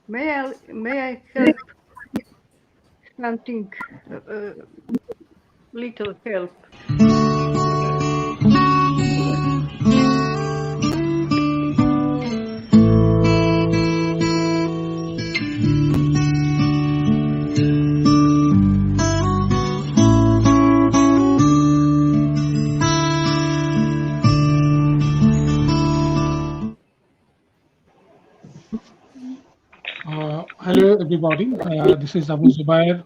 May I help? Something, little help. Hello, everybody. This is Abu Zubair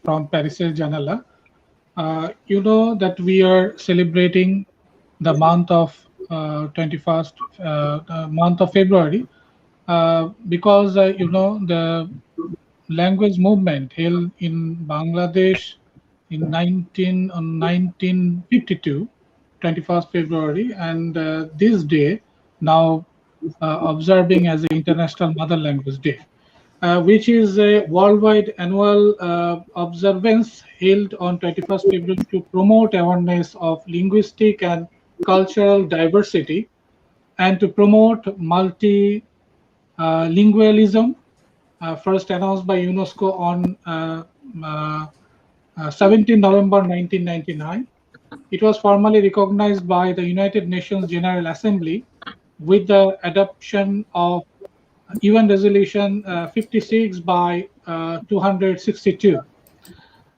from Paris, Janala. You know that we are celebrating the month of 21st, the month of February, because you know the language movement held in Bangladesh in 1952, 21st February, and this day now observing as the International Mother Language Day, which is a worldwide annual observance held on 21st February to promote awareness of linguistic and cultural diversity and to promote multilingualism, first announced by UNESCO on uh, 17 November 1999. It was formally recognized by the United Nations General Assembly with the adoption of UN Resolution 56 by 262.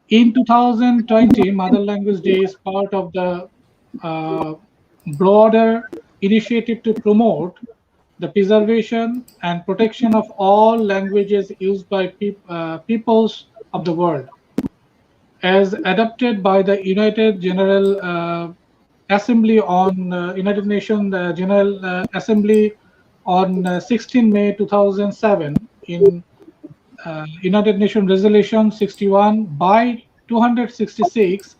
In 2020, Mother Language Day is part of the uh, broader initiative to promote the preservation and protection of all languages used by peoples of the world, as adopted by the United General Assembly on United Nations General Assembly on 16 May 2007 in United Nations Resolution 61 by 266,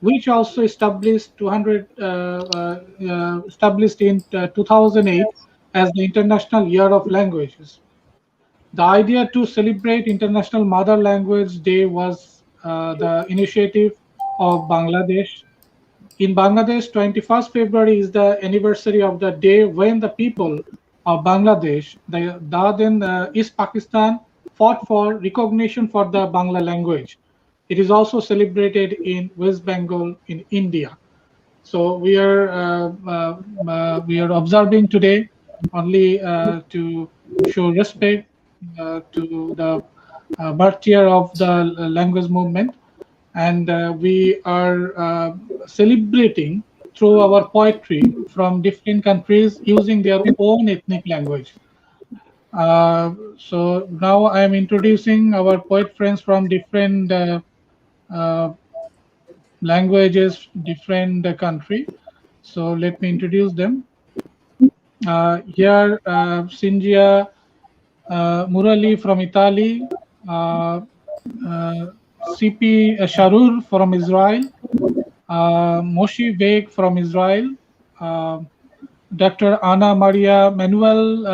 which also established established in 2008 as the International Year of Languages. The idea to celebrate International Mother Language Day was the initiative of Bangladesh. In Bangladesh, 21st February is the anniversary of the day when the people of Bangladesh, the then East Pakistan, fought for recognition for the Bangla language. It is also celebrated in West Bengal in India. So we are observing today only to show respect to the martyr of the language movement, and we are celebrating through our poetry from different countries using their own ethnic language. So now I am introducing our poet friends from different uh, languages, different country. So let me introduce them. Here, Sinjia Murali from Italy, CP Sharur from Israel, Moshe Beg from Israel, Dr. Ana Maria Manuel.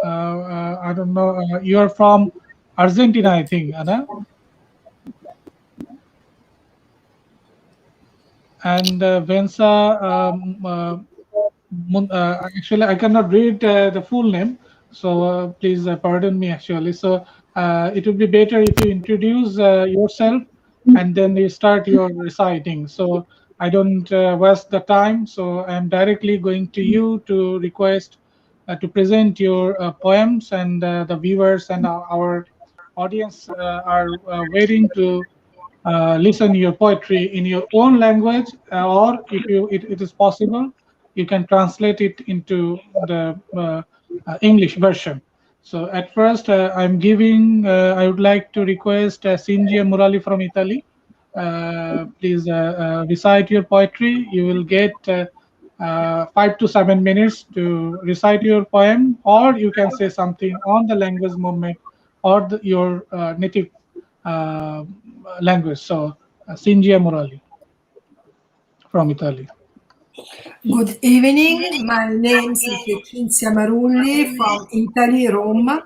I don't know. You are from Argentina, I think, Ana. And Vensa. Actually, I cannot read the full name, so please pardon me. Actually, so it would be better if you introduce yourself and then you start your reciting. So I don't waste the time. So I'm directly going to you to request to present your poems, and the viewers and our audience are waiting to listen your poetry in your own language, or if it is possible, you can translate it into the English version. So at first, I would like to request Sinjia Murali from Italy. Please recite your poetry. You will get 5 to 7 minutes to recite your poem, or you can say something on the language movement or your native uh, language. So, Sinjia Murali from Italy. Good evening. My name is Cinzia Marulli from Italy, Rome.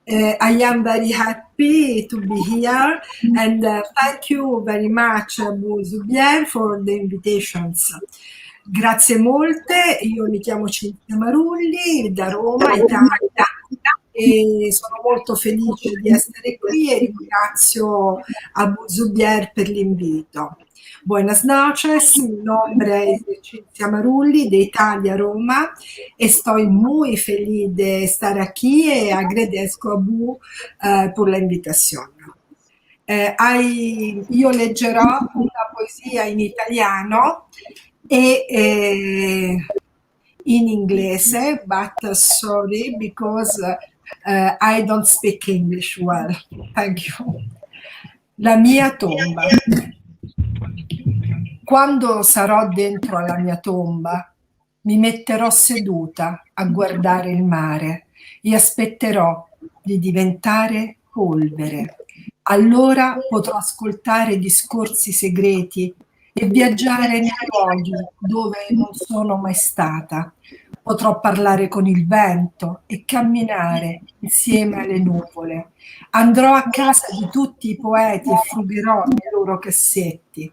I am very happy to be here, and thank you very much, Abu Zubier, for the invitations. Grazie molte, io mi chiamo Cinzia Marulli da Roma, Italia, e sono molto felice di essere qui e ringrazio Abu Zubier per l'invito. Buenas noches, mi nombre es Cinzia Marulli de Italia, Roma, estoy muy feliz de estar aquí y agradezco a Abu por la invitación. Io leggerò una poesia in italiano e in inglese, but sorry because I don't speak English well. Thank you. La mia tomba. Quando sarò dentro alla mia tomba, mi metterò seduta a guardare il mare e aspetterò di diventare polvere. Allora potrò ascoltare discorsi segreti e viaggiare nei luoghi dove non sono mai stata. Potrò parlare con il vento e camminare insieme alle nuvole. Andrò a casa di tutti i poeti e frugherò nei loro cassetti.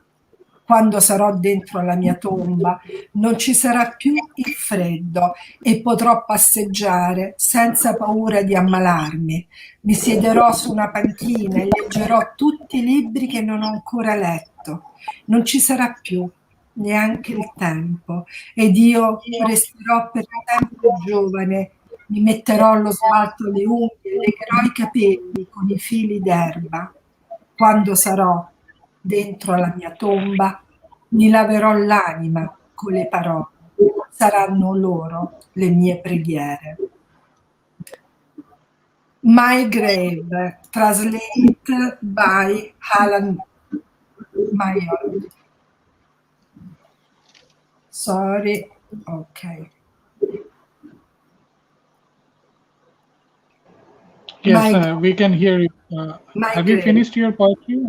Quando sarò dentro la mia tomba non ci sarà più il freddo e potrò passeggiare senza paura di ammalarmi. Mi siederò su una panchina e leggerò tutti i libri che non ho ancora letto. Non ci sarà più neanche il tempo ed io resterò per sempre giovane. Mi metterò lo smalto alle unghie e legherò i capelli con i fili d'erba. Quando sarò dentro la mia tomba, mi laverò l'anima con le parole. Saranno loro le mie preghiere. My Grave, translated by Alan Mayer. Sorry, okay. Yes, we can hear you. Have you finished your poetry?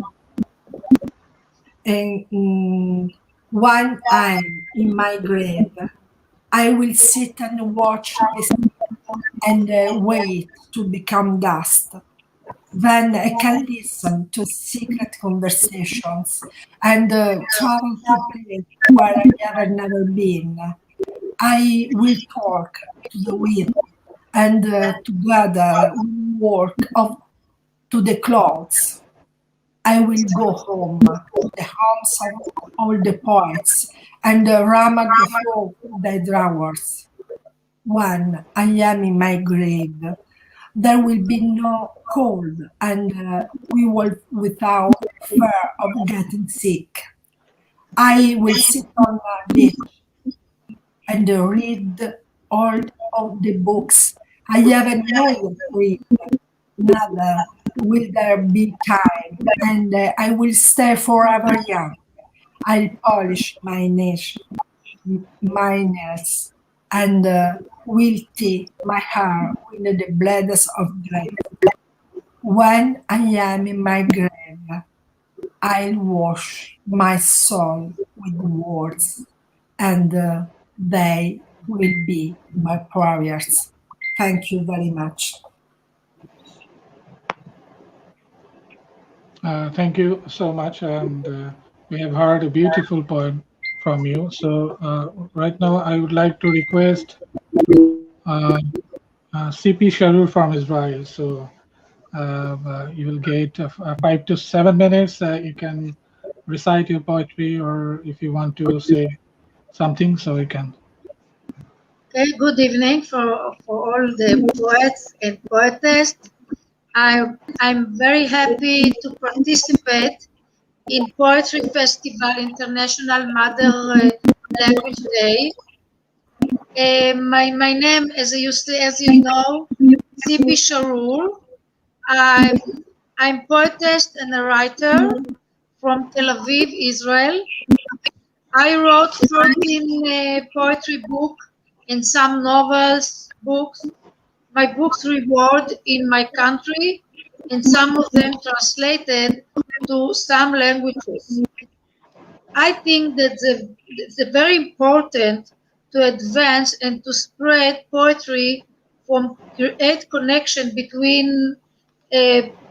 And when I'm in my grave, I will sit and watch this and wait to become dust. Then I can listen to secret conversations and travel to places where I have never been. I will talk to the wind and together we work to the clouds. I will go home, the homes of all the poets, and ram at the floor of their drawers. When I am in my grave, there will be no cold, and we will without fear of getting sick. I will sit on a beach and read all of the books I haven't yet read. Never will there be time, and I will stay forever young. I'll polish my nails, and will tea my hair with the blades of grape. When I am in my grave, I'll wash my soul with words, and they will be my prayers. Thank you very much. Thank you so much, and we have heard a beautiful poem from you. So right now I would like to request CP Sharur from Israel. So you will get 5 to 7 minutes. You can recite your poetry, or if you want to say something, so you can. Okay, good evening for all the poets and poetess. I'm very happy to participate in Poetry Festival International Mother Language Day. My name, as you know, CP Sharur. I'm poetess and a writer from Tel Aviv, Israel. I wrote 14 poetry books and some novels books. My books reward in my country, and some of them translated to some languages. I think that it's very important to advance and to spread poetry from create connection between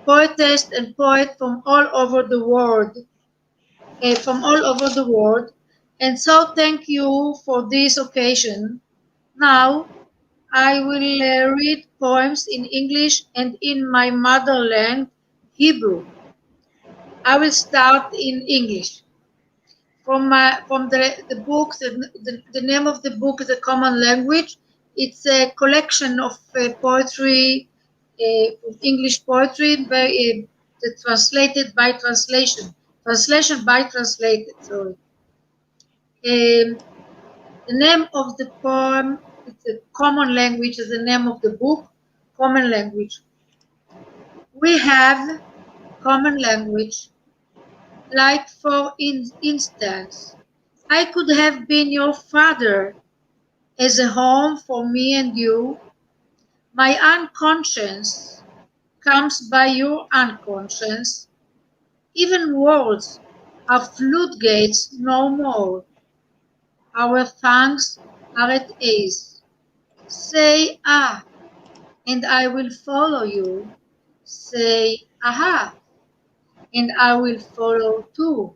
poetess and poet from all over the world, And so thank you for this occasion. Now I will read poems in English and in my motherland, Hebrew. I will start in English. From the book, the name of the book is A Common Language. It's a collection of poetry, English poetry, translated by translation. Translation by translated, sorry. The name of the poem, it's A Common Language, is the name of the book, Common Language. We have common language, like for instance, I could have been your father as a home for me and you. My unconscious comes by your unconscious. Even words are floodgates no more. Our tongues are at ease. Say ah, and I will follow you. Say aha, and I will follow too.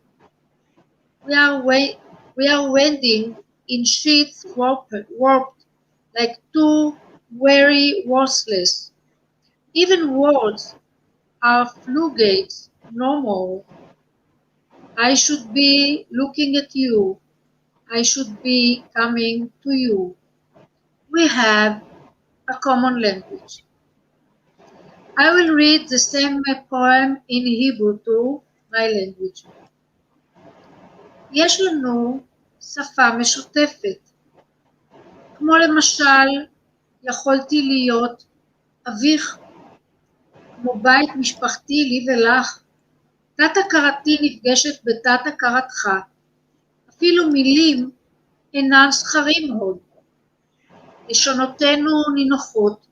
We are wending in sheets warped like two weary worthless. Even words are floodgates no more. I should be looking at you. I should be coming to you. We have a common language. I will read the same poem in Hebrew too, my language. יש לנו שפה משותפת. כמו למשל, יכולתי להיות אביך, כמו בית משפחתי לי ולך. תת-הכרתי נפגשת בתת-הכרתך. אפילו מילים אינן זכרים עוד. לשונותינו נינוחות.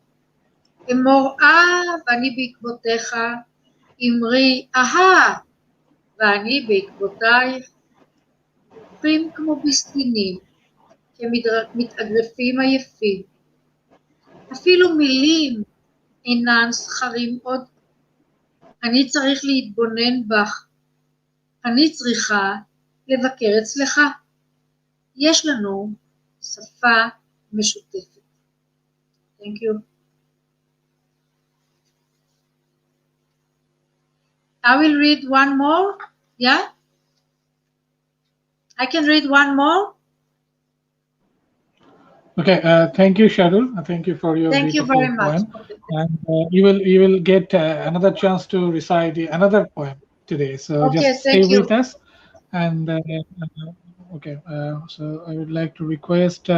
אמור ואני בעקבותיך, אמרי אהה ואני בעקבותייך. הופכים כמו בסדינים, כמתאגרפים עייפים. אפילו מילים אינן זכרים עוד. אני צריך להתבונן בך. אני צריכה לבקר אצלך. יש לנו שפה משותפת. Thank you. I will read one more. Yeah? I can read one more. Okay, thank you, Sharul. Thank you for your Thank you beautiful very much. poem. And you will get another chance to recite another poem today. So Okay, just stay thank you. with us. And okay, so I would like to request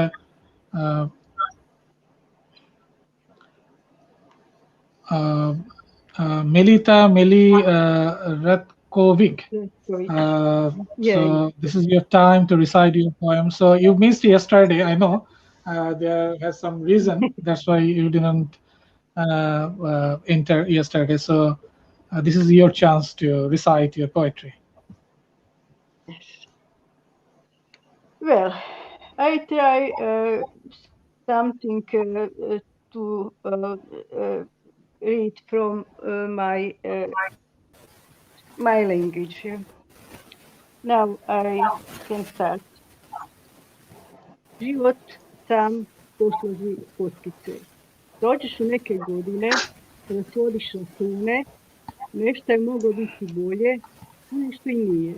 Melita Ratkovic. So this is your time to recite your poem. So you missed yesterday, I know. There has some reason. That's why you didn't enter yesterday. So this is your chance to recite your poetry. Well, I try something to read from my language. Now I can start. Život sam posloži kockice. Dođeš u neke godine, kada svodiš račune, nešto je moglo biti bolje, a nešto i nije.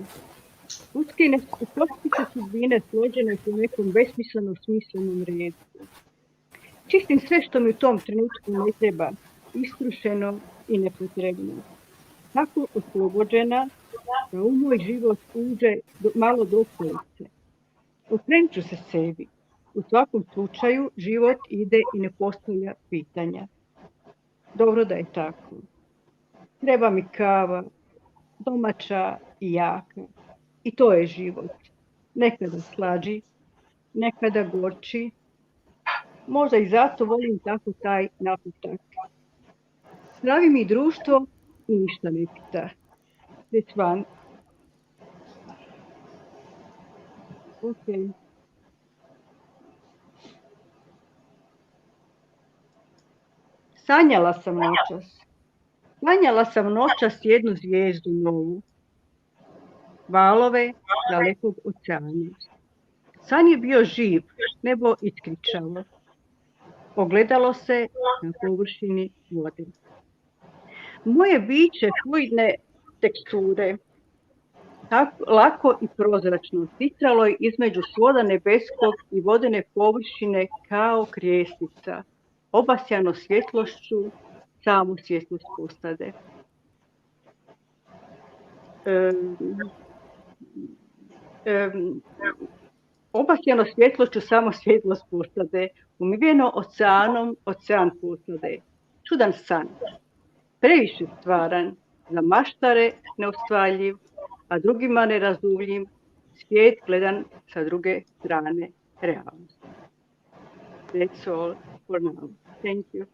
Kockice sudbine složene po nekom besmislenom smislenom redu. Čistim sve što mi u tom trenutku ne treba, istrušeno i nepotrebno. Tako oslobođena da u moj život uđe malo dokolice. Okrenut ću se sebi. U svakom slučaju život ide i ne postavlja pitanja. Dobro da je tako. Treba mi kava, domaća i jaka. I to je život. Nekada slađi, nekada gorči. Možda i zato volim tako taj naputak. Pravi mi društvo i ništa ne pita. That's one. Okay. Sanjala sam noćas jednu zvijezdu novu, valove dalekog oceana. San je bio živ, nebo iskričalo. ogledalo se na površini vode. Moje biće fluidne teksture, tako lako i prozračno, ticalo je između svoda nebeskog i vodene površine kao krijestica, obasjano svjetlošću, samu svjetlost postade. Obasjano svjetlošću samo svjetlost postade, umiveno oceanom, ocean postade. Čudan san, previše stvaran, za maštare neostvarljiv, a drugima nerazumljiv, svijet gledan sa druge strane realnosti. That's all for now. Thank you.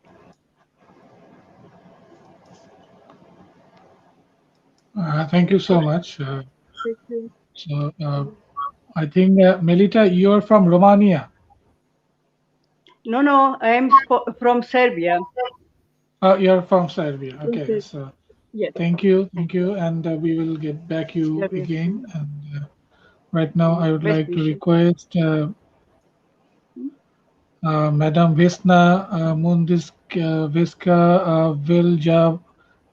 Thank you so much. Thank you. So I think Melita, you are from Romania. No, I am from Serbia. You're from Serbia. Okay, so yes. Thank you, and we will get back you Serbia. again. And right now, I would like to request Madam Vesna Mundiska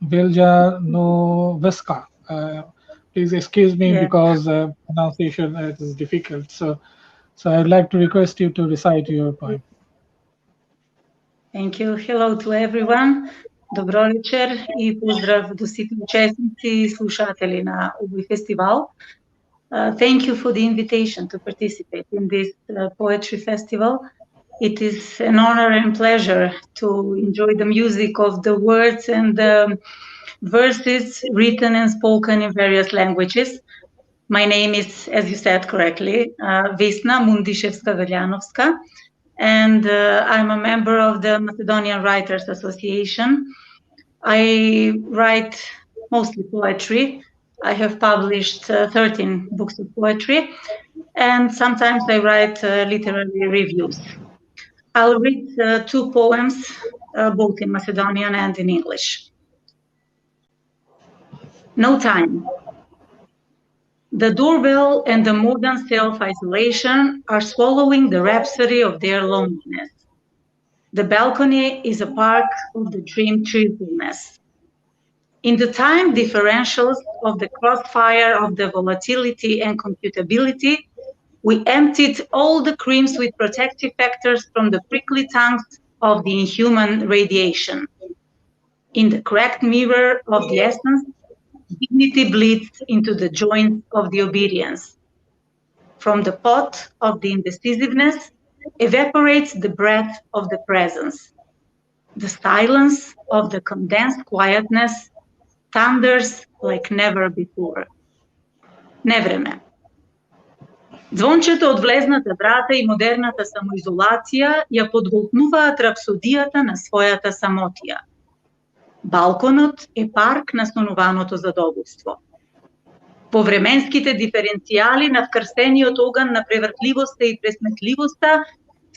Veljanoveska. Please excuse me because pronunciation is difficult. So I would like to request you to recite your poem. Thank you. Hello to everyone. Dobro večer и поздрав до сите учесници и слушатели на овој фестивал. Thank you for the invitation to participate in this poetry festival. It is an honor and pleasure to enjoy the music of the words and the verses written and spoken in various languages. My name is, as you said correctly, Vesna Mundiševska-Veljanovska, and I'm a member of the Macedonian Writers Association. I write mostly poetry. I have published 13 books of poetry, and sometimes I write literary reviews. I'll read 2 poems, both in Macedonian and in English. No time. The doorbell and the modern self-isolation are swallowing the rhapsody of their loneliness. The balcony is a park of the dream cheerfulness. In the time differentials of the crossfire of the volatility and computability, we emptied all the creams with protective factors from the prickly tongues of the inhuman radiation. In the cracked mirror of the essence, dignity bleeds into the joints of the obedience. From the pot of the indecisiveness evaporates the breath of the presence. The silence of the condensed quietness thunders like never before. Невреме. Звончето од влезната врата и модерната самоизолација ја подголтнуваат рапсодијата на својата самотија. Балконот е парк на снонуваното задоволство. Повременските диференцијали на вкрсениот оган на превртливоста и пресметливоста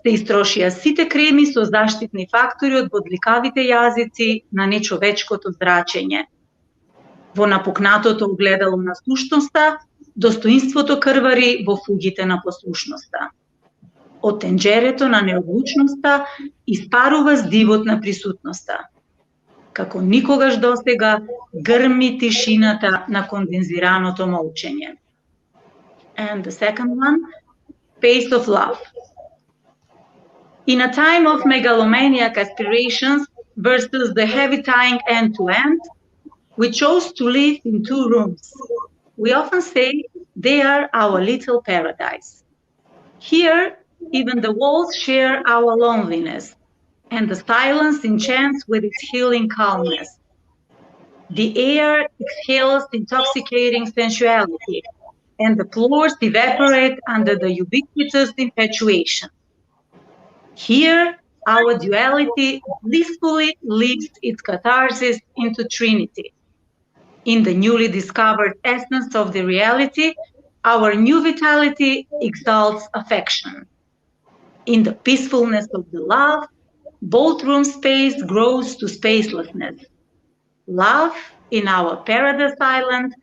се истрошија сите креми со заштитни фактори од бодликавите јазици на нечовечкото зрачење. Во напукнатото огледало на сушноста, достоинството крвари во фугите на послушноста. Од тенџерето на неодлучноста испарува здивот на присутноста. Како никогаш досега грми тишината на кондензираното молчење. And the second one, pace of love. In a time of megalomaniac aspirations versus the heavy tying end to end, we chose to live in 2 rooms. We often say they are our little paradise. Here, even the walls share our loneliness, and the silence enchants with its healing calmness. The air exhales intoxicating sensuality, and the floors evaporate under the ubiquitous infatuation. Here, our duality blissfully leads its catharsis into Trinity. In the newly discovered essence of the reality, our new vitality exalts affection. In the peacefulness of the love, both room space grows to spacelessness. Love, in our paradise island,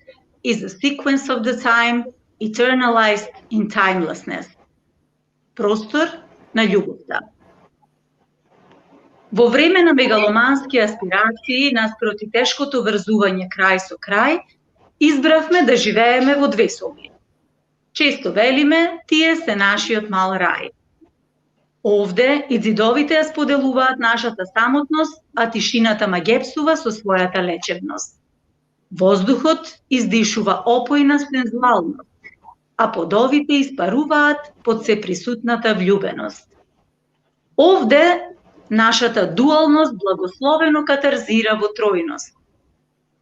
is a sequence of the time eternalized in timelessness. Простор на љубовта. Во време на мегаломански аспирации наспроти тешкото врзување крај со крај, избравме да живееме во две соби. Често велиме, тие се нашиот мал рај. Овде и зидовите ја споделуваат нашата самотност, а тишината ма гепсува со својата лечебност. Воздухот издишува опојна сензуалност, а подовите испаруваат под сеприсутната влюбеност. Овде нашата дуалност благословено катарзира во тројност.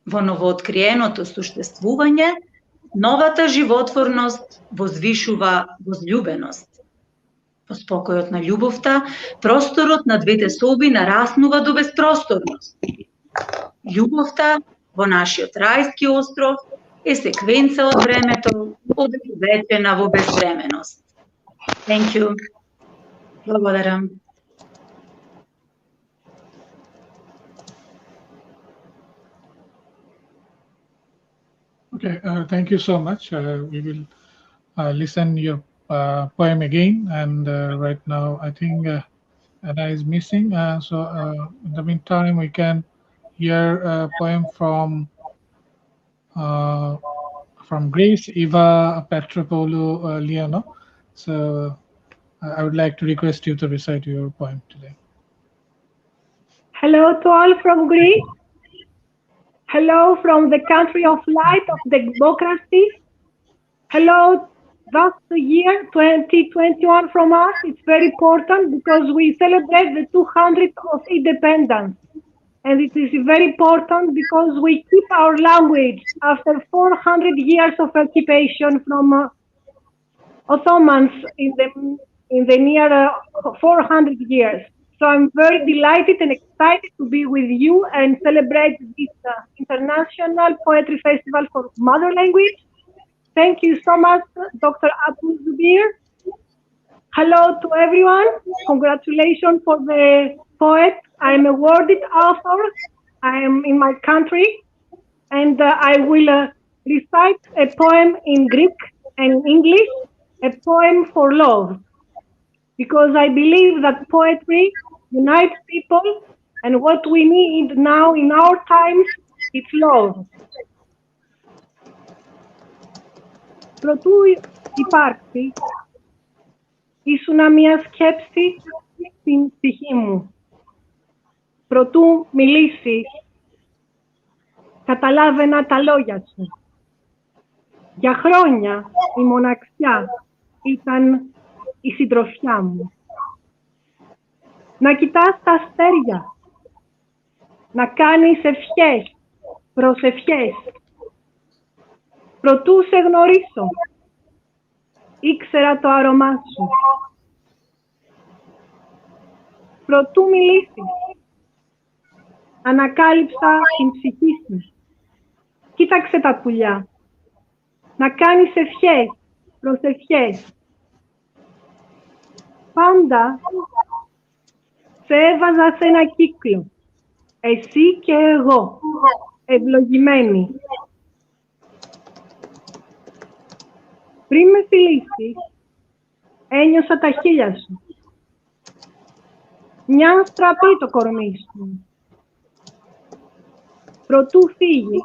Во новооткриеното суштествување, новата животворност возвишува возљубеност. Во спокојот на љубовта, просторот на двете соби нараснува до безпросторност. Љубовта во нашиот рајски остров е секвенца од времето, одвечена во безвременост. Thank you. Благодарам. Okay, thank you so much. We will listen your poem again, and right now I think Anna is missing. So in the meantime, we can hear a poem from Grace Eva Petropoulou Liano. So I would like to request you to recite your poem today. Hello to all from Greece. Hello from the country of light, of democracy. Hello, that's the year 2021 from us. It's very important because we celebrate the 200th of independence. And it is very important because we keep our language after 400 years of occupation from Ottomans in the near 400 years. So I'm very delighted and excited to be with you and celebrate this International Poetry Festival for Mother Language. Thank you so much, Dr. Abdul Zubir. Hello to everyone. Congratulations for the poet. I'm a awarded author. I am in my country, and I will recite a poem in Greek and in English, a poem for love, because I believe that poetry unites people, and what we need now in our times is love. Προτού υπάρξει, ήσουνα μια σκέψη στην ψυχή μου. Προτού μιλήσεις, καταλάβαινα τα λόγια σου. Για χρόνια η μοναξιά ήταν η συντροφιά μου. Να κοιτάς τα αστέρια, να κάνεις ευχές, προσευχές. Προτού σε γνωρίσω, ήξερα το άρωμά σου. Προτού μιλήσεις, ανακάλυψα την ψυχή σου. Κοίταξε τα πουλιά, να κάνεις ευχές, προσευχές. Πάντα σε έβαζα σε ένα κύκλο, εσύ και εγώ, ευλογημένοι. Πριν με φιλήσεις, ένιωσα τα χείλια σου. Μια στραπή το κορμί σου. Προτού φύγεις,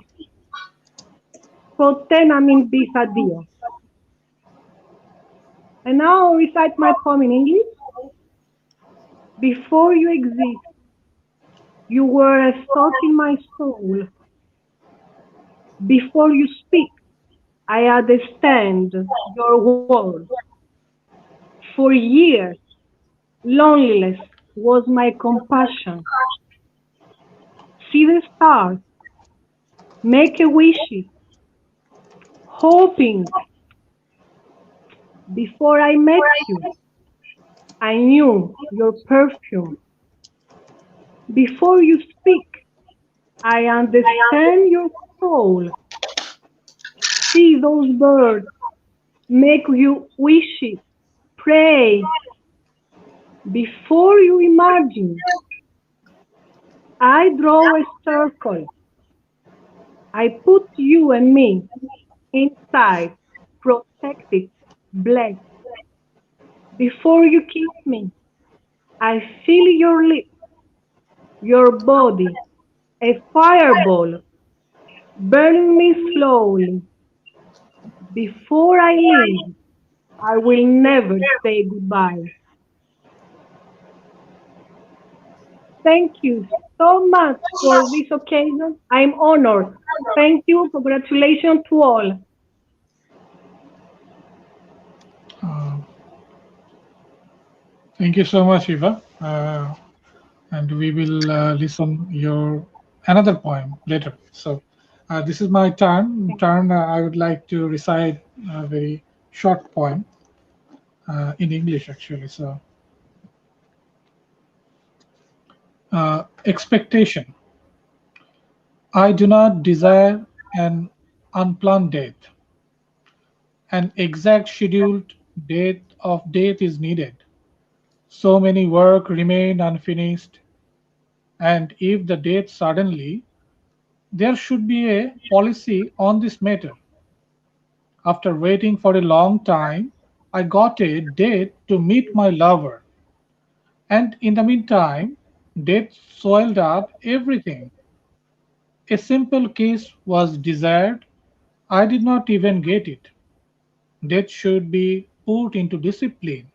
ποτέ να μην πεις αντίο. And now I'll recite my poem in English. Before you exist, you were a thought in my soul. Before you speak, I understand your words. For years, loneliness was my compassion. See the stars, make a wish, hoping. Before I met you, I knew your perfume. Before you speak, I understand your soul. See those birds, make you wishes, pray. Before you imagine, I draw a circle. I put you and me inside, protected, blessed. Before you kiss me, I feel your lips, your body, a fireball, burning me slowly. Before I leave, I will never say goodbye. Thank you so much for this occasion. I'm honored. Thank you. Congratulations to all. Thank you so much, Eva. And we will listen your another poem later. So this is my turn. I would like to recite a very short poem in English, actually. So expectation. I do not desire an unplanned death. An exact scheduled date of death is needed. So many work remain unfinished, and if the death suddenly, there should be a policy on this matter. After waiting for a long time, I got a date to meet my lover, and in the meantime, death soiled up everything. A simple kiss was desired. I did not even get it. Death should be put into discipline.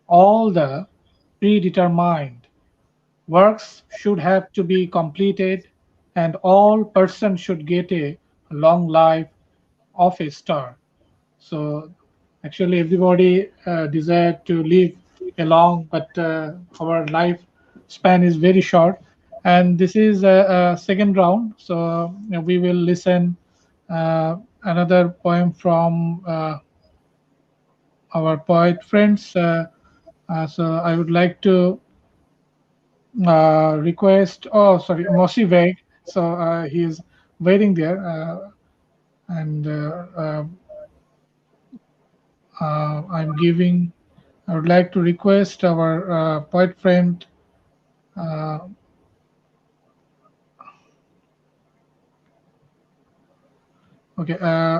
All the predetermined works should have to be completed, and all persons should get a long life of a star. So actually everybody desire to live a long, but our life span is very short. And this is a second round. So we will listen another poem from our poet friends. So I would like to request, oh, sorry, Mosi Veg. So he is waiting there. And I'm giving, I would like to request our poet friend, uh, okay,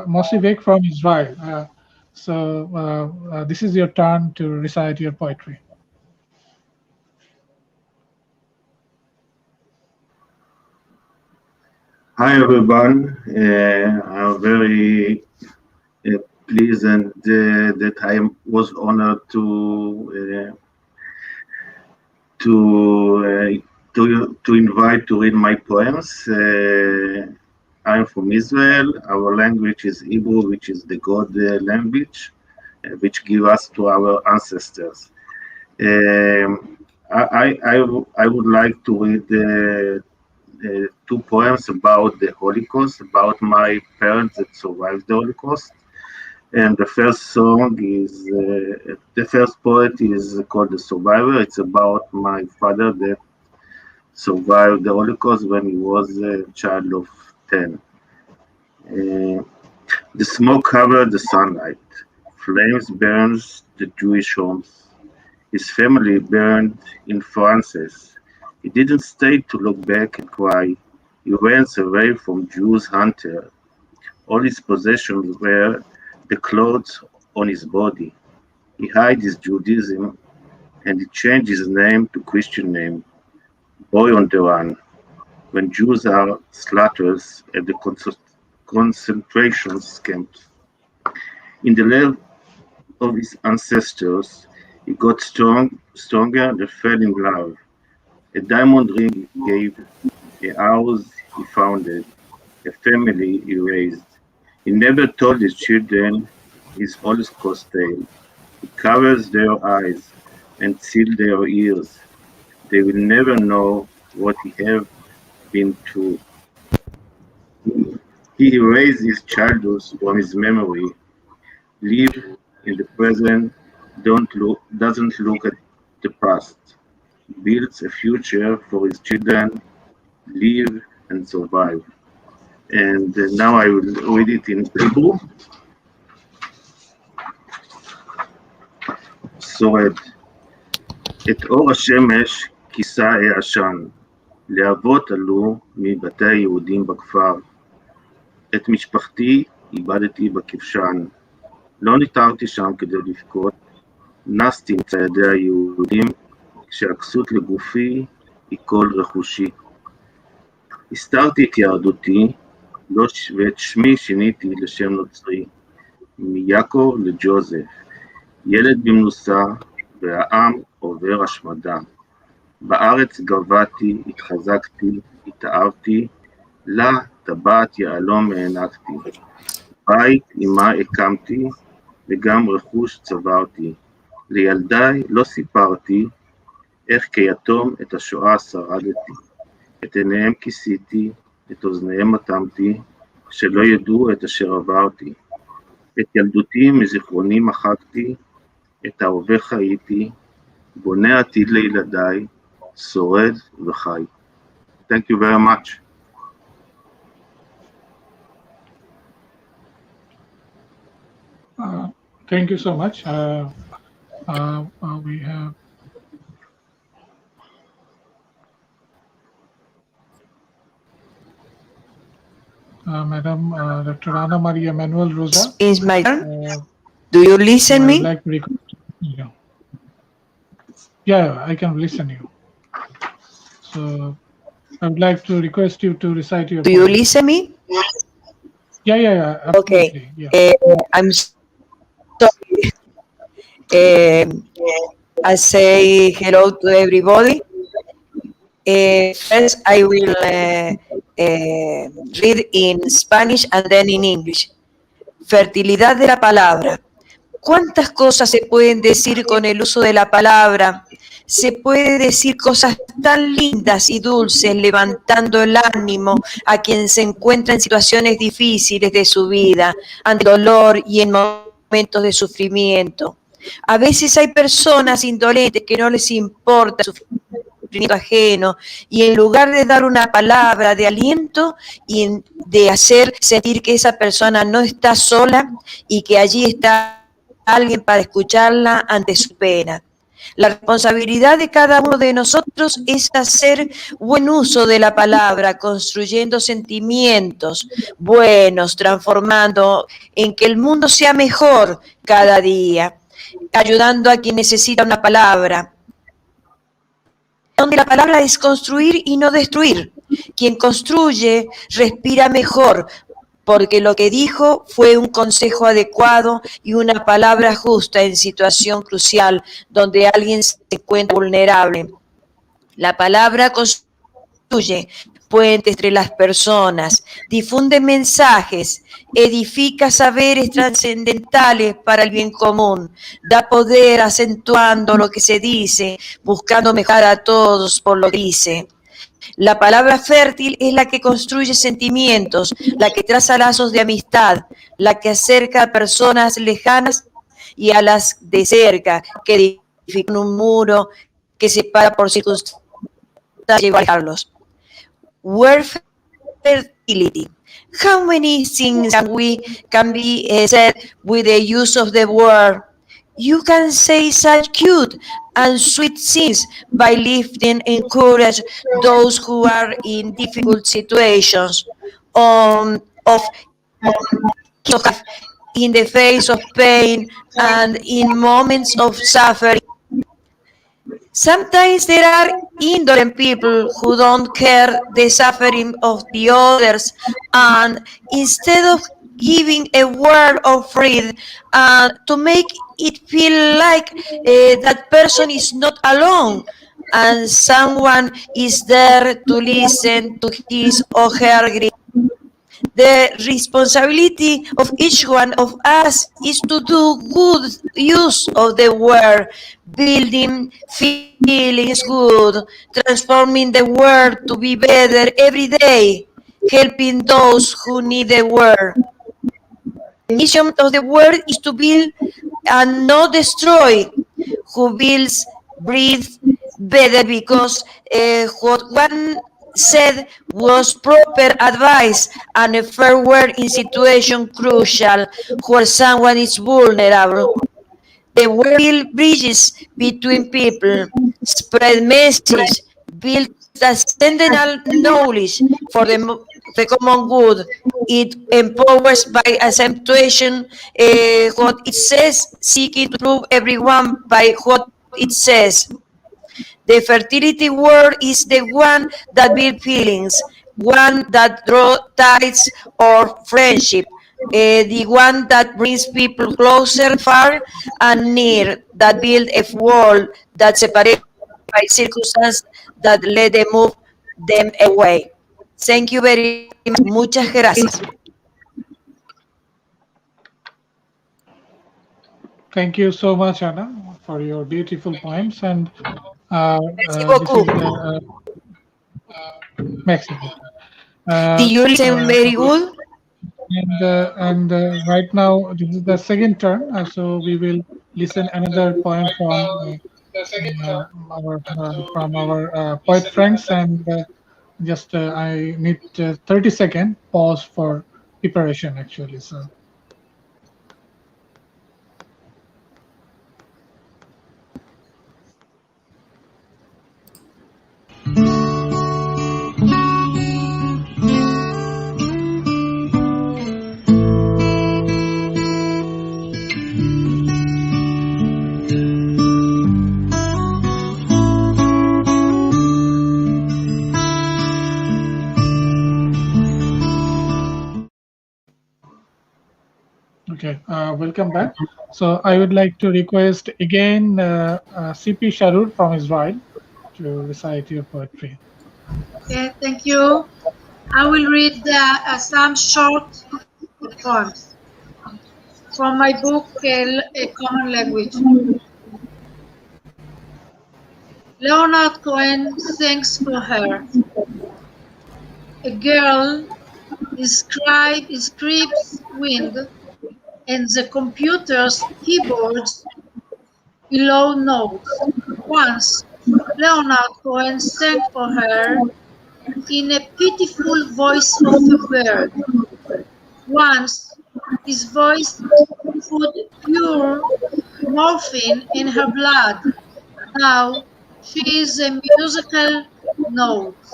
Mosi Veg from Israel. So this is your turn to recite your poetry. Hi everyone. I'm very pleased and that I was honored to invite to read my poems. I'm from Israel. Our language is Hebrew, which is the God language, which give us to our ancestors. I would like to read two poems about the Holocaust, about my parents that survived the Holocaust. And the first song is, the first poet is called The Survivor. It's about my father that survived the Holocaust when he was a child of 10. The smoke covered the sunlight. Flames burned the Jewish homes. His family burned in Francis. He didn't stay to look back and cry. He ran away from Jews' hunter. All his possessions were the clothes on his body. He hid his Judaism and he changed his name to Christian name, Boy on the Run. When Jews are slaughtered at the concentration camps. In the love of his ancestors, he got stronger and fell in love. A diamond ring he gave, a house he founded, a family he raised. He never told his children his Holocaust tale. He covers their eyes and seals their ears. They will never know what he have been through. He erased his childhood from his memory. Live in the present, doesn't look at the past. Builds a future for his children, live and survive. And now I will read it in Hebrew. שורד. את אור השמש כיסה העשן, להבות עלו מבתי היהודים בכפר. את משפחתי איבדתי בכבשן, לא נותרתי שם כדי לבכות, נסתי עם ציידי היהודים, כשהכסות לגופי היא כל רכושי. הסתרתי את יהדותי, ואת שמי שיניתי לשם נוצרי, מיעקב לג'וזף, ילד במנוסה, והעם עובר השמדה. בארץ גבעתי, התחזקתי, התאהבתי, לה טבעת יהלום הענקתי. בית עמה הקמתי, וגם רכוש צברתי. לילדיי לא סיפרתי, איך כיתום את השואה שרדתי. את עיניהם כיסיתי, את אוזניהם אטמתי, שלא ידעו את אשר עברתי. את ילדותי מזיכרוני מחקתי, את ההווה חייתי, בונה עתיד לילדיי, שורד וחי. Thank you very much. Thank you so much. We have Madam Dr. Ana Maria Manuel Rosa. Is my turn? Do you listen me? Like yeah, I can listen you. So I would like to request you to recite your. Do you listen me? Yeah. Okay. Yeah. I'm sorry. I say hello to everybody. First, I will read in Spanish and then in English. Fertilidad de la palabra. ¿Cuántas cosas se pueden decir con el uso de la palabra? Se puede decir cosas tan lindas y dulces, levantando el ánimo a quien se encuentra en situaciones difíciles de su vida, ante dolor y en momentos de sufrimiento. A veces hay personas indolentes que no les importa el sufrimiento ajeno, y en lugar de dar una palabra de aliento y de hacer sentir que esa persona no está sola y que allí está alguien para escucharla ante su pena. La responsabilidad de cada uno de nosotros es hacer buen uso de la palabra, construyendo sentimientos buenos, transformando en que el mundo sea mejor cada día, ayudando a quien necesita una palabra, donde la palabra es construir y no destruir. Quien construye respira mejor, porque lo que dijo fue un consejo adecuado y una palabra justa en situación crucial donde alguien se encuentra vulnerable. La palabra construye puentes entre las personas, difunde mensajes, edifica saberes trascendentales para el bien común, da poder acentuando lo que se dice, buscando mejorar a todos por lo que dice. La palabra fértil es la que construye sentimientos, la que traza lazos de amistad, la que acerca a personas lejanas y a las de cerca, que edifican un muro que separa por circunstancias y igualarlos. Word fertility. How many things can be said with the use of the word? You can say such cute and sweet things by lifting and encourage those who are in difficult situations, in the face of pain and in moments of suffering. Sometimes there are indolent people who don't care the suffering of the others, and instead of giving a word of freedom to make it feel like that person is not alone and someone is there to listen to his or her grief. The responsibility of each one of us is to do good use of the word, building feelings good, transforming the world to be better every day, helping those who need the word. The mission of the word is to build and not destroy. Who builds, breathes better, because what one said was proper advice and a fair word in situation crucial where someone is vulnerable. The word build bridges between people, spread message, build transcendental knowledge for the common good. It empowers by accentuation what it says, seeking to prove everyone by what it says. The fertility word is the one that builds feelings, one that draws ties or friendship, the one that brings people closer, far and near, that build a wall that separates by circumstances that let them move them away. Thank you very much. Muchas gracias. Thank you so much, Anna, for your beautiful poems. And Merci this is beaucoup. the Mexico. Did you listen very good? And right now, this is the second turn. So we will listen another poem from our poet friends. And just I need 30-second pause for preparation, actually. So. Okay, welcome back. So I would like to request again CP Sharur from Israel to recite your poetry. Okay, thank you. I will read some short poems from my book, A Common Language. Leonard Cohen sings for her. A girl scribes wind, and the computer's keyboards below notes. Once, Leonard Cohen sang for her in a pitiful voice of a bird. Once, his voice put pure morphine in her blood. Now, she is a musical notes.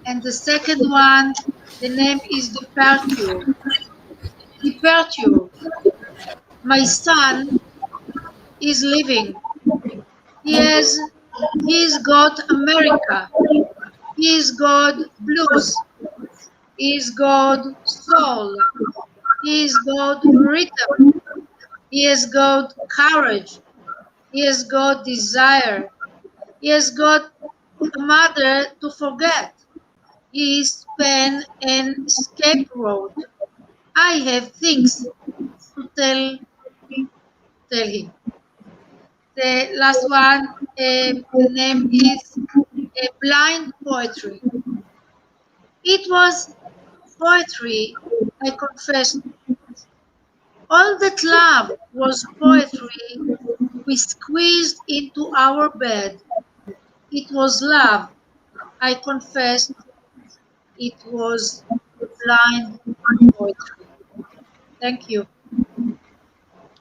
And the second one, the name is Departure. Departure. My son is living. He's got America. He's got blues. He's got soul. He's got rhythm. He has got courage. He has got desire. He has got a mother to forget. He is pen and scapegoat. I have things to tell him. The last one, the name is Blind Poetry. It was poetry, I confess. All that love was poetry we squeezed into our bed. It was love, I confessed. It was blind poetry. Thank you.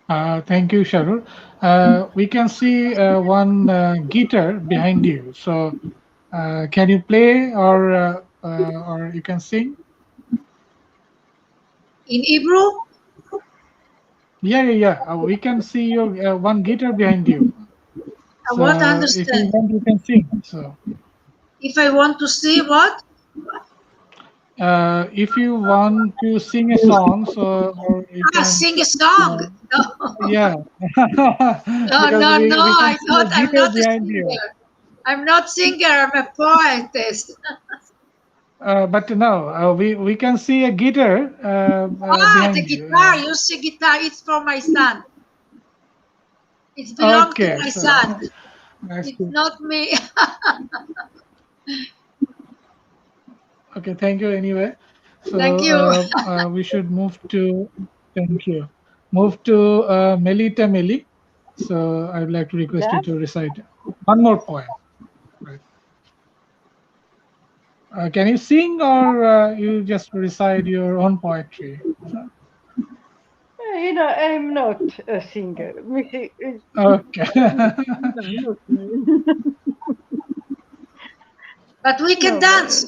Thank you, Sharur. We can see one guitar behind you. So can you play or you can sing? In Hebrew? Yeah. We can see your one guitar behind you. I So won't if you understand. want, you can sing. So If I want to see what? if you want to sing a song, so or you can sing a song. No. Yeah. No. we I can see a thought I'm guitar not a behind singer. you. I'm not singer. I'm a poetess. But no, we can see a guitar The behind you. guitar. You see guitar. It's for my son. It belongs to Okay, my so son. nice It's to, not me. okay, thank you anyway. So Thank you. we should move to, thank you, move to Melita Meli. So I would like to request you Да? to recite one more poem. Right. Can you sing or you just recite your own poetry? You know, I'm not a singer. Okay. No, But we can no, dance.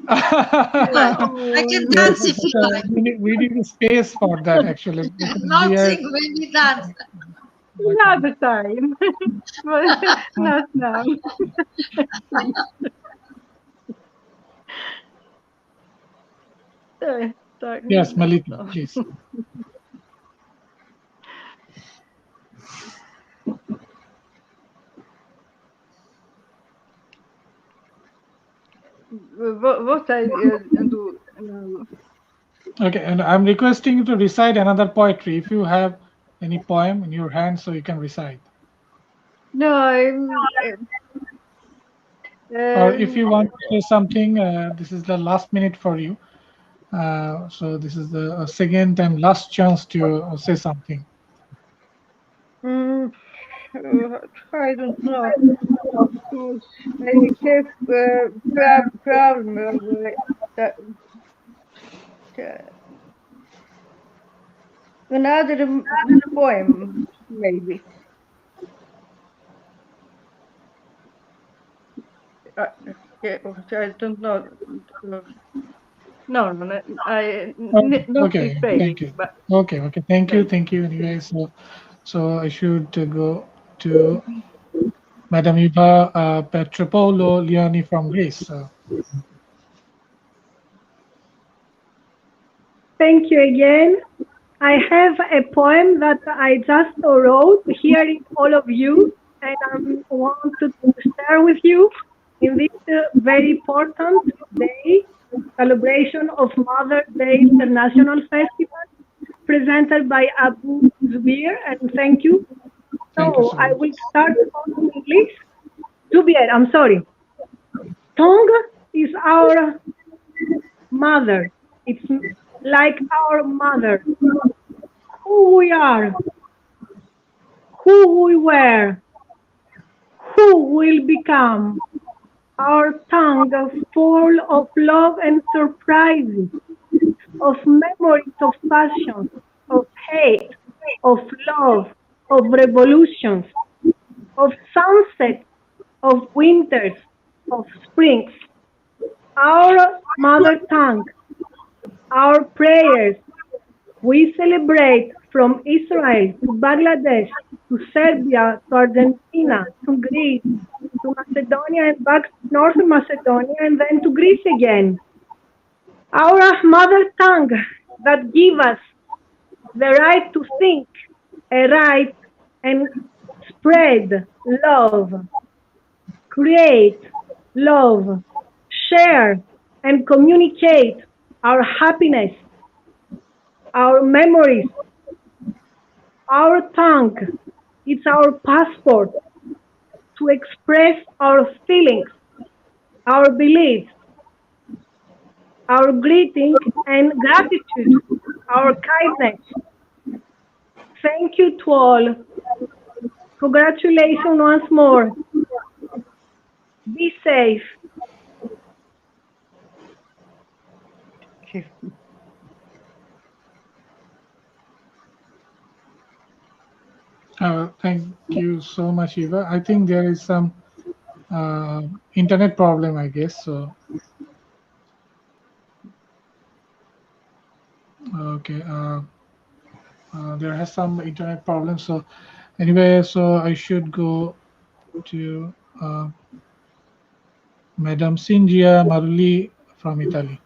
I can Yes, dance if you like. we need a space for that actually, because Not we are sing when we dance. Another time. But not now. Sorry. Yes, Malika, please. What I do now? Okay, and I'm requesting you to recite another poetry. If you have any poem in your hand, so you can recite. No, Or if you want to say something, this is the last minute for you. So this is the second and last chance to say something. I don't know. I have problem with that. Another poem, maybe. I don't know. No, I not Okay, prepared. thank you. But Okay, thank you, thank you. Anyway, so I should go to Madam Eva Petropoulo Liani from Greece. Thank you again. I have a poem that I just wrote hearing all of you, and I want to share with you in this very important day, celebration of Mother's Day International Festival, presented by Abu Zubir, and thank you. Thank you So so I much. will start on English. Zubir, I'm sorry. Tongue is our mother. It's like our mother. Who we are, who we were, who will become. Our tongue full of love and surprises, of memories of passion, of hate, of love, of revolutions, of sunsets, of winters, of springs. Our mother tongue, our prayers, we celebrate from Israel to Bangladesh to Serbia to Argentina to Greece to Macedonia and back to North Macedonia and then to Greece again. Our mother tongue that give us the right to think, a right and spread love, create love, share and communicate our happiness, our memories, our tongue. It's our passport to express our feelings, our beliefs, our greeting and gratitude, our kindness. Thank you to all. Congratulations once more. Be safe. Thank you so much, Eva. I think there is some internet problem, I guess. So, okay, there has some internet problem. So, anyway, so I should go to Madam Singia Maruli from Italy.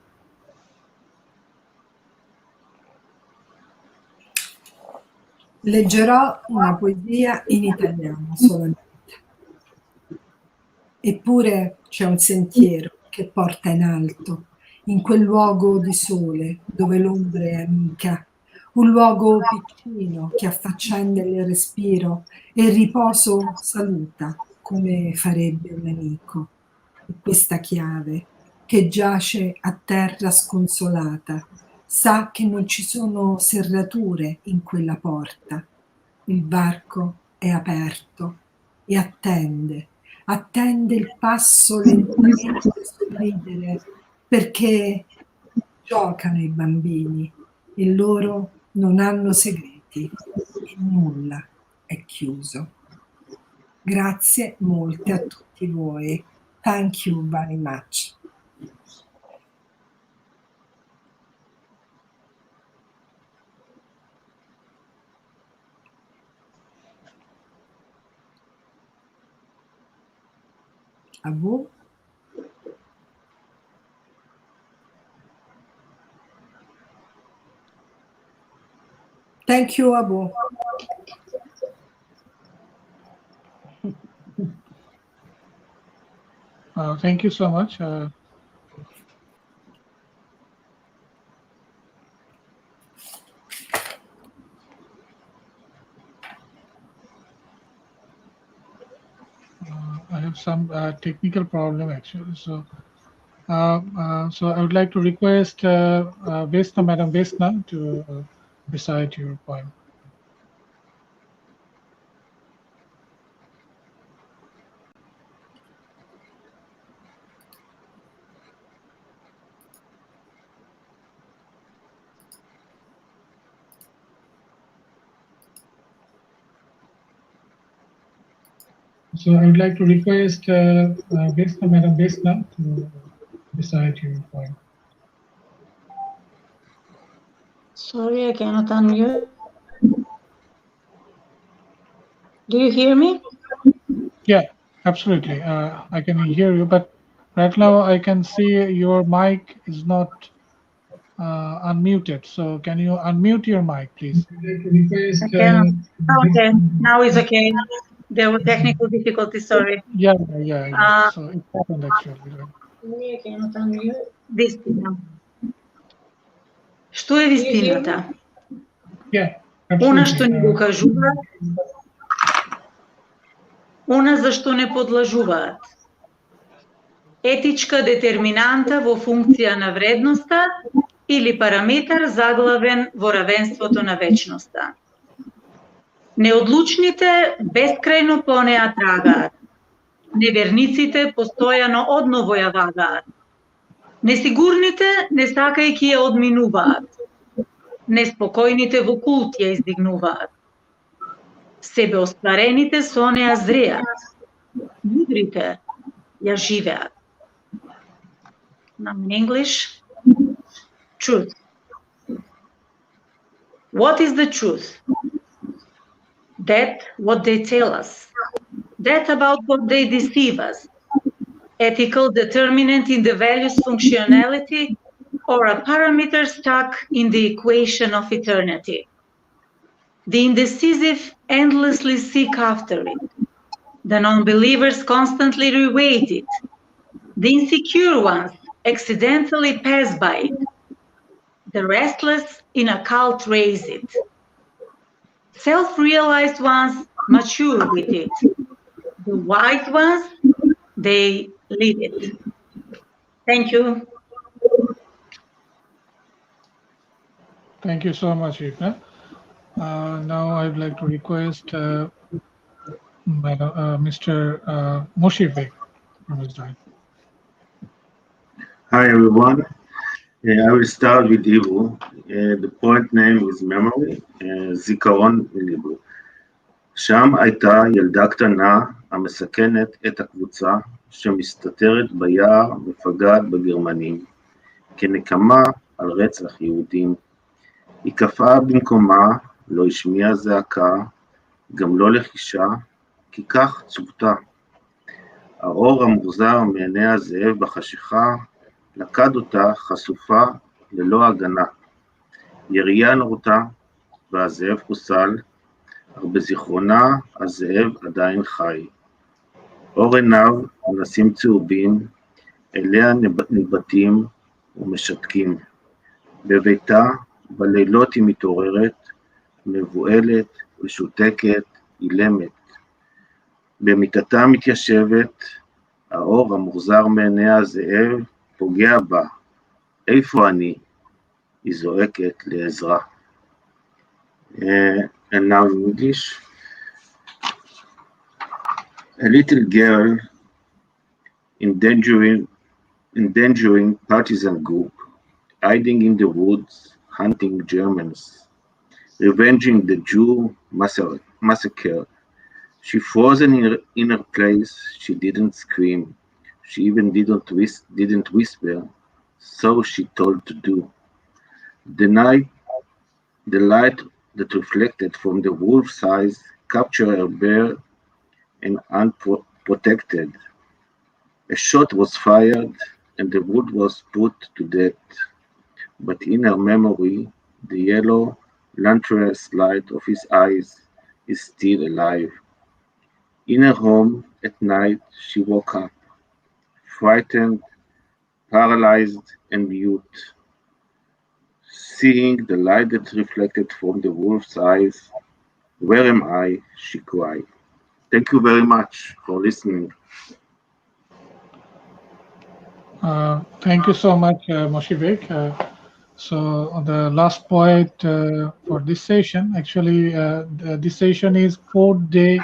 Leggerò una poesia in italiano solamente. Eppure c'è un sentiero che porta in alto, in quel luogo di sole dove l'ombra è amica, un luogo piccino che affaccenda il respiro e il riposo saluta come farebbe un amico. E questa chiave che giace a terra sconsolata sa che non ci sono serrature in quella porta. Il varco è aperto e attende il passo lentamente sorridere perché giocano i bambini e loro non hanno segreti e nulla è chiuso. Grazie molte a tutti voi. Thank you very much. Abu? Thank you, Abu. Thank you so much. I have some technical problem actually. So I would like to request Vesna, Madam Vesna, to recite your poem. So I would like to request Vesna, Madam Vesna, to recite your poem. Sorry, I cannot unmute. Do you hear me? Yeah, absolutely. I can hear you, but right now I can see your mic is not unmuted. So can you unmute your mic, please? I cannot. Okay, now it's okay. There were technical difficulties, sorry. Yeah. So it happened actually. Right? Sorry, I cannot unmute. Вистина. Што е вистината? Yeah, Она што absolutely. ни го кажуваат, она за што не подлажуваат. Етичка детерминанта во функција на вредноста или параметар заглавен во равенството на вечноста. Неодлучните бескрајно по неа трагаат. Неверниците постојано одново ја вагаат. Несигурните не сакајќи ја одминуваат. Неспокојните во култ ја издигнуваат. Себеостварените со неа зреат. Мудрите ја живеат. Now in English, truth. What is the truth? That what they tell us. That about what they deceive us. Ethical determinant in the value's functionality or a parameter stuck in the equation of eternity. The indecisive endlessly seek after it. The non-believers constantly reweight it. The insecure ones accidentally pass by it. The restless in a cult raise it. Self-realized ones mature with it. The wise ones, they live it. Thank you. Thank you so much, Ivna. Now I'd like to request Mr. Moshir from his side. Hi everyone. I will start with Hebrew. The poet name is Memory, זיכרון מליבו. שם הייתה ילדה קטנה המסכנת את הקבוצה שמסתתרת ביער ופגעת בגרמנים, כנקמה על רצח יהודים. היא קפאה במקומה, לא השמיעה זעקה, גם לא לחישה, כי כך צוותה. האור המוחזר מעיני הזאב בחשיכה, לקד אותה חשופה ללא הגנה. ירייה נורתה והזאב חוסל, אך בזיכרונה הזאב עדיין חי. אור עיניו נסים צהובים, אליה ניבטים ומשתקים. בביתה בלילות היא מתעוררת, מבועלת ושותקת, אילמת. במיטתה מתיישבת, האור המוחזר מעיני הזאב פוגע בה. איפה אני? היא זועקת לעזרה. And now in English. A little girl endangering partisan group, hiding in the woods, hunting Germans, revenging the Jew massacre. She frozen in her place. She didn't scream. She even didn't whisper. So she told to do. The light that reflected from the wolf's eyes captured her bare and unprotected. A shot was fired and the wood was put to death, but in her memory, the yellow, lustrous light of his eyes is still alive. In her home at night, she woke up, frightened, paralyzed, and mute. Seeing the light that reflected from the wolf's eyes, "Where am I?" she cried. Thank you very much for listening. Thank you so much, Moshivik. So the last point for this session, actually, this session is fourth day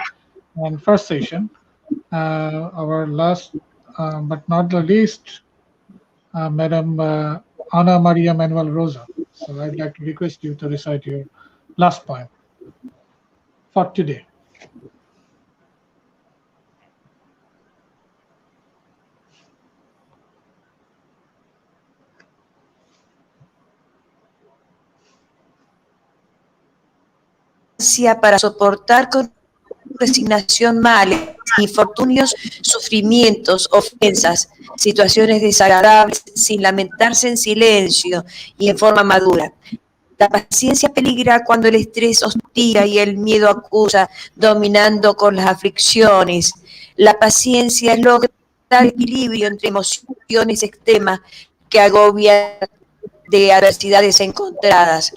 and first session. Our last, but not the least, Madam Ana Maria Manuel Rosa. So I'd like to request you to recite your last point for today. Para soportar con resignación males, infortunios, sufrimientos, ofensas, situaciones desagradables, sin lamentarse en silencio y en forma madura. La paciencia peligra cuando el estrés hostiga y el miedo acusa, dominando con las aflicciones. La paciencia es lograr el equilibrio entre emociones extremas que agobian de adversidades encontradas.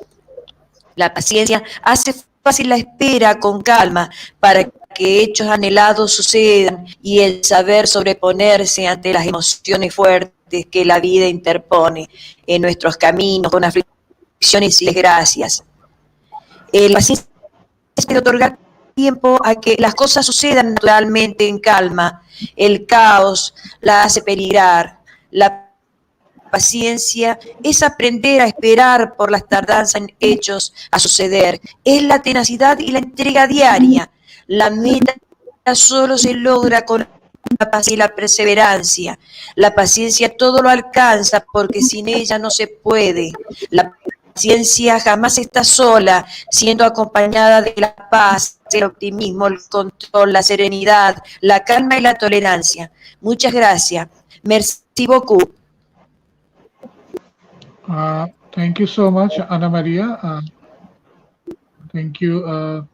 La paciencia hace fácil la espera con calma para que hechos anhelados sucedan y el saber sobreponerse ante las emociones fuertes que la vida interpone en nuestros caminos con aflicciones y desgracias. La paciencia puede otorgar tiempo a que las cosas sucedan naturalmente en calma. El caos la hace peligrar. La paciencia es aprender a esperar por las tardanzas en hechos a suceder. Es la tenacidad y la entrega diaria. La meta solo se logra con la paciencia y la perseverancia. La paciencia todo lo alcanza porque sin ella no se puede. La paciencia jamás está sola, siendo acompañada de la paz, el optimismo, el control, la serenidad, la calma y la tolerancia. Muchas gracias. Merci beaucoup. Thank you so much, Ana Maria. Thank you.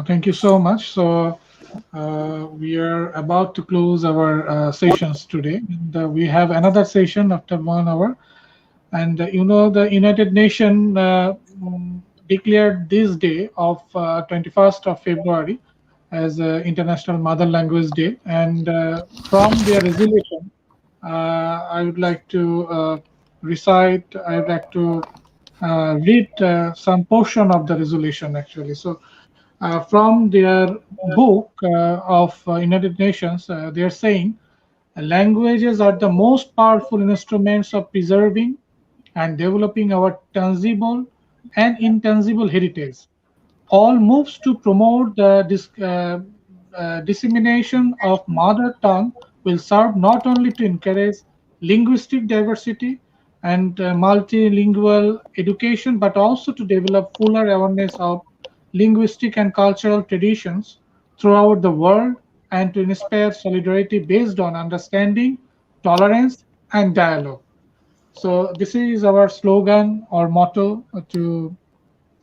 Thank you so much. So we are about to close our sessions today. And, we have another session after 1 hour. And the United Nations declared this day of 21st of February as International Mother Language Day. And from their resolution, I would like to I would like to read some portion of the resolution actually. So from their book of United Nations, they are saying languages are the most powerful instruments of preserving and developing our tangible and intangible heritage. All moves to promote the dissemination of mother tongue will serve not only to encourage linguistic diversity and multilingual education, but also to develop fuller awareness of linguistic and cultural traditions throughout the world and to inspire solidarity based on understanding, tolerance, and dialogue. So this is our slogan or motto to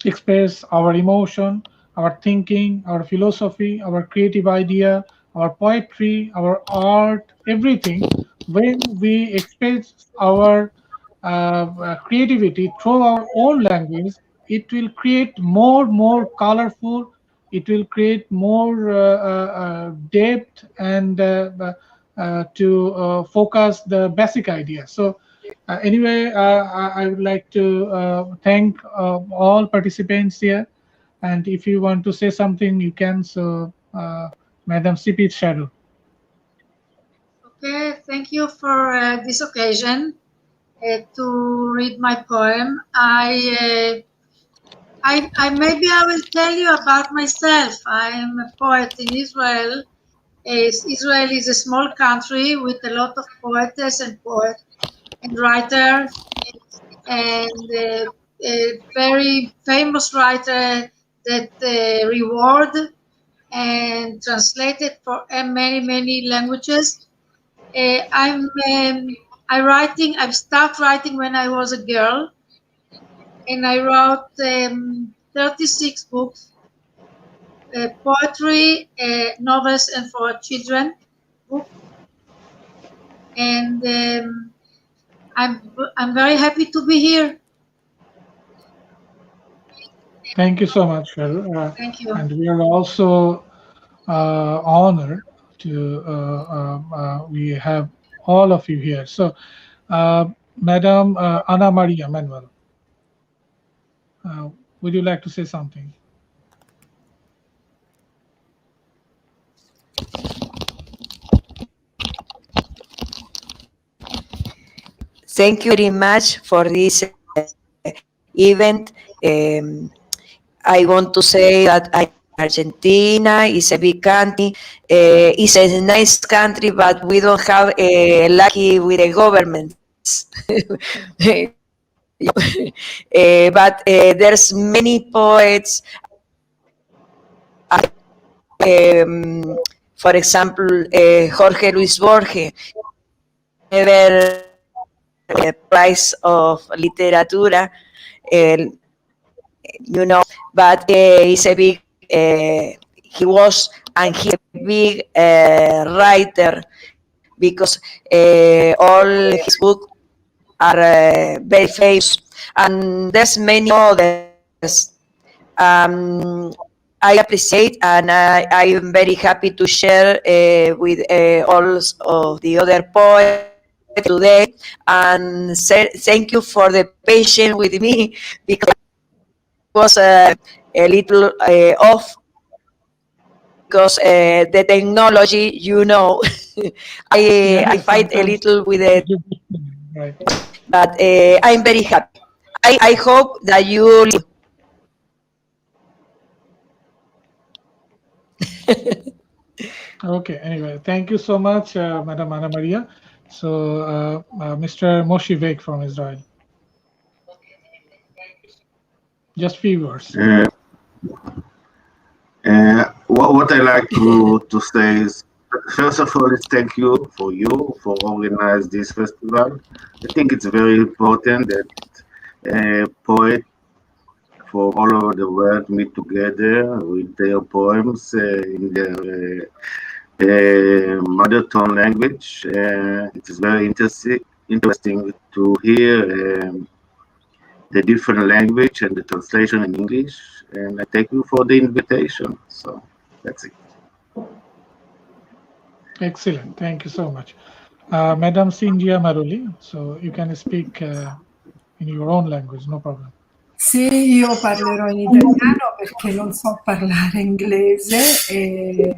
express our emotion, our thinking, our philosophy, our creative idea, our poetry, our art, everything. When we express our creativity through our own language, it will create more colorful. It will create more depth and to focus the basic idea. So anyway, I would like to thank all participants here. And if you want to say something, you can. So, Madam CP Shadow. Okay, thank you for this occasion to read my poem. I maybe I will tell you about myself. I'm a poet in Israel. Israel is a small country with a lot of poetess and poets and writers, and a very famous writer that reward and translated for many languages. I've started writing when I was a girl, and I wrote 36 books, poetry, novels, and for children books. And I'm very happy to be here. Thank you so much, Thank you. and we are also honored to we have all of you here. So, Madam Ana Maria Manuel, would you like to say something? Thank you very much for this event. I want to say that Argentina is a big country. It's a nice country, but we don't have lucky with the governments. But there's many poets. For example, Jorge Luis Borges, never prize of literatura, you know, but he's a big, he was, and he's a big writer, because all his books are very famous, and there's many others. I appreciate, and I am very happy to share with all of the other poets today, and thank you for the patience with me, because I was a little off, because the technology, you know, I fight a little with it, Right. but I'm very happy. I hope that you listen. Okay, anyway, thank you so much, Madam Ana Maria. So, Mr. Moshe Veik from Israel. Just few words. What I like to say is, first of all, is thank you for organizing this festival. I think it's very important that poets from all over the world meet together with their poems in their mother tongue language. It is very interesting to hear the different language and the translation in English. And I thank you for the invitation. So that's it. Excellent. Thank you so much. Madam Singia Maruli, so you can speak in your own language, no problem. Sì, io parlerò in italiano perché non so parlare inglese e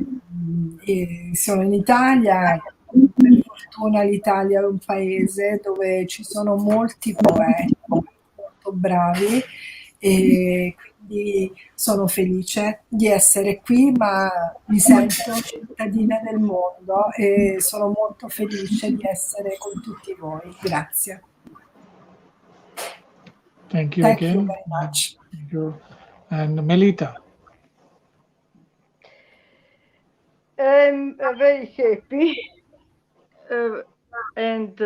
sono in Italia. Per fortuna l'Italia è un paese dove ci sono molti poeti molto bravi e quindi sono felice di essere qui, ma mi sento cittadina del mondo e sono molto felice di essere con tutti voi. Grazie. Thank you Thank again. you very much. Thank you. And Melita. I'm very happy, and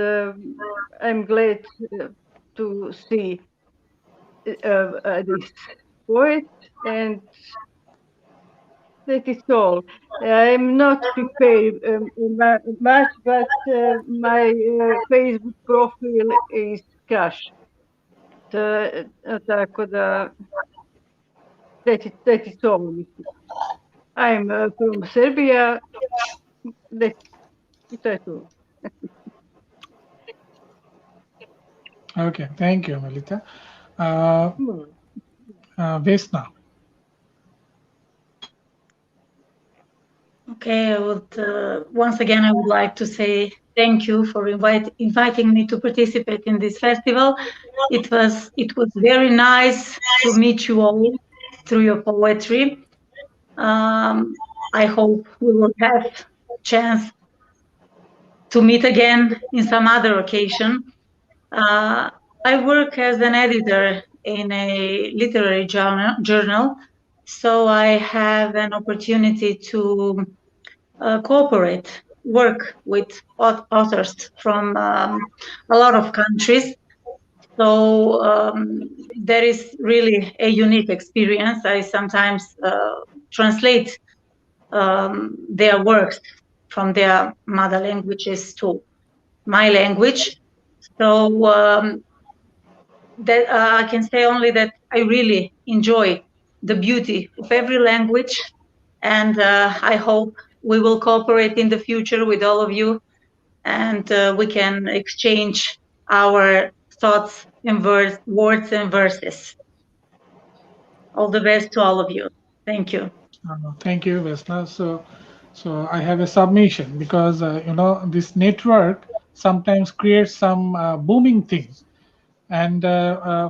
I'm glad to see this poet, and that is all. I'm not prepared much, but my Facebook profile is cash. Tako da that is all. I'm from Serbia. That's all. Okay, thank you, Melita. Vesna. Okay, I would once again I would like to say thank you for inviting me to participate in this festival. It was very nice to meet you all through your poetry. I hope we will have chance to meet again in some other occasion. I work as an editor in a literary journal So I have an opportunity to cooperate, work with authors from a lot of countries. So there is really a unique experience. I sometimes translate their works from their mother languages to my language. So that I can say only that I really enjoy the beauty of every language, and I hope we will cooperate in the future with all of you, and we can exchange our thoughts in words and verses. All the best to all of you. Thank you. Thank you, Vesna. So I have a submission because this network sometimes creates some booming thing, and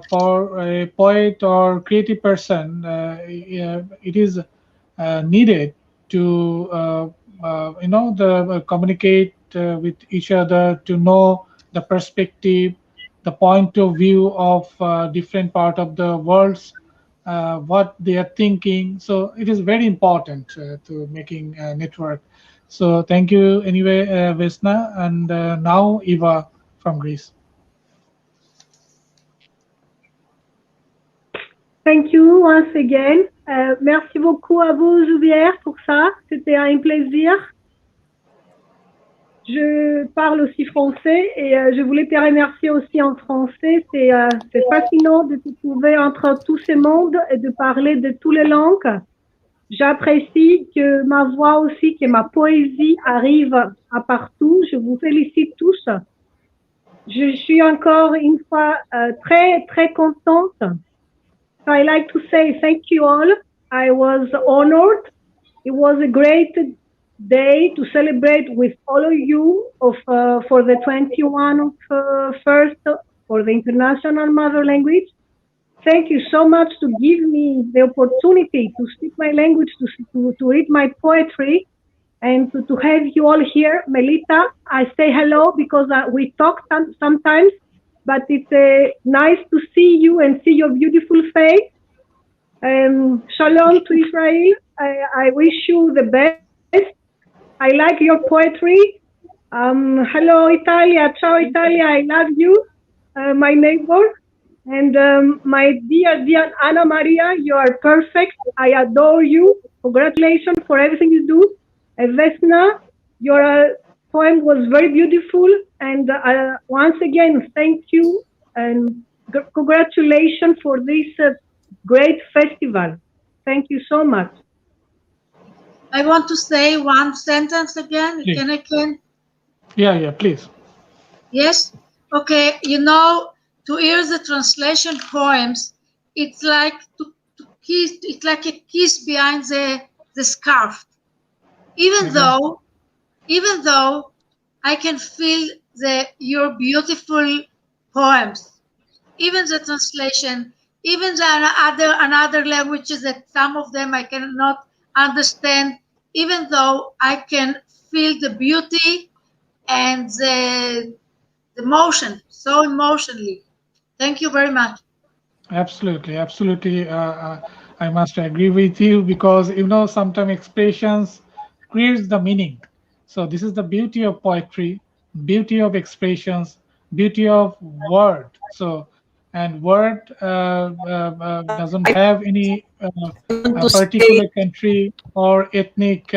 for a poet or creative person, it is needed to communicate with each other, to know the perspective, the point of view of different part of the worlds, what they are thinking. So it is very important to making a network. So thank you anyway, Vesna, and now Eva from Greece. Thank you once again. Merci beaucoup à vous, Jouvière, pour ça. C'était un plaisir. Je parle aussi français et je voulais te remercier aussi en français. C'est fascinant de te trouver entre tous ces mondes et de parler de toutes les langues. J'apprécie que ma voix aussi, que ma poésie arrive à partout. Je vous félicite tous. Je suis encore une fois très, très contente. So I like to say thank you all. I was honored. It was a great day to celebrate with all of you for the 21 of first for the International Mother Language. Thank you so much to give me the opportunity to speak my language, to read my poetry, and to have you all here. Melita, I say hello because we talk sometimes, but it's nice to see you and see your beautiful face. Shalom to Israel. I wish you the best. I like your poetry. Hello, Italia. Ciao, Italia. I love you, my neighbor. And my dear Anna Maria, you are perfect. I adore you. Congratulations for everything you do. Vesna, your poem was very beautiful. And once again, thank you and congratulations for this great festival. Thank you so much. I want to say one sentence again. Please. Can I? Yeah, please. Yes. Okay. You know, to hear the translation poems, it's like to kiss. It's like a kiss behind the scarf. Even though I can feel your beautiful poems, even the translation, even the another languages that some of them I cannot understand, even though I can feel the beauty and the emotion so emotionally. Thank you very much. Absolutely. I must agree with you because sometimes expressions creates the meaning. So this is the beauty of poetry, beauty of expressions, beauty of word. So and word doesn't have any particular country or ethnic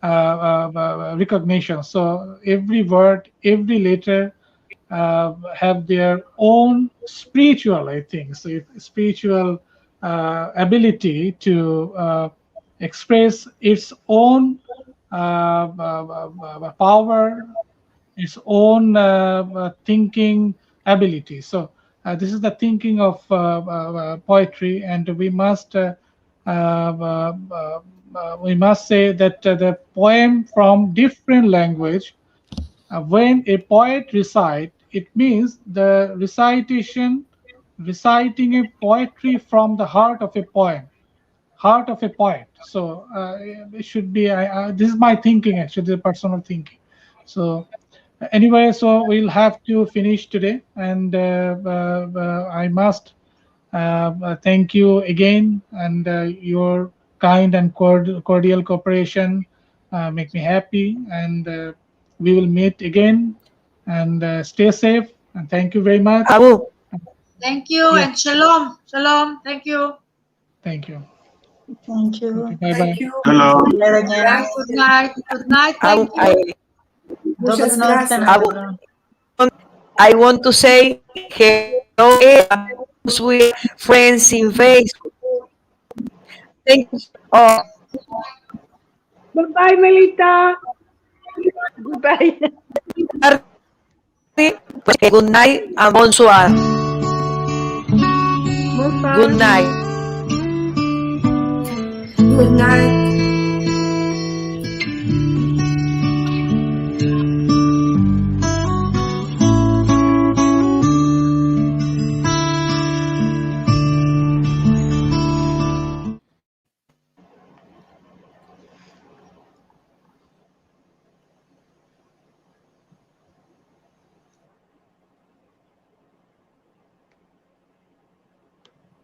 recognition. So every word, every letter have their own spiritual, I think, so spiritual ability to express its own power, its own thinking ability. So this is the thinking of poetry, and we must say that the poem from different language, when a poet recite, it means the reciting a poetry from the heart of a poet. So it should be. This is my thinking, actually, the personal thinking. So anyway, so we'll have to finish today, and I must Thank you again, and your kind and cordial cooperation make me happy, and we will meet again, and stay safe, and thank you very much. Abu, Thank you Yes. and shalom. Shalom. Thank you. Thank you. Thank you. Bye Thank bye. you. Hello. Grazie. Good night. Good night. Abu, Thank you. Muchas gracias. Abu, I want to say hello, because we are friends in Facebook. Thank you. Oh, Bye-bye, Melita. Goodbye. good night and bonsoir. Bonsoir. Good night. Good night.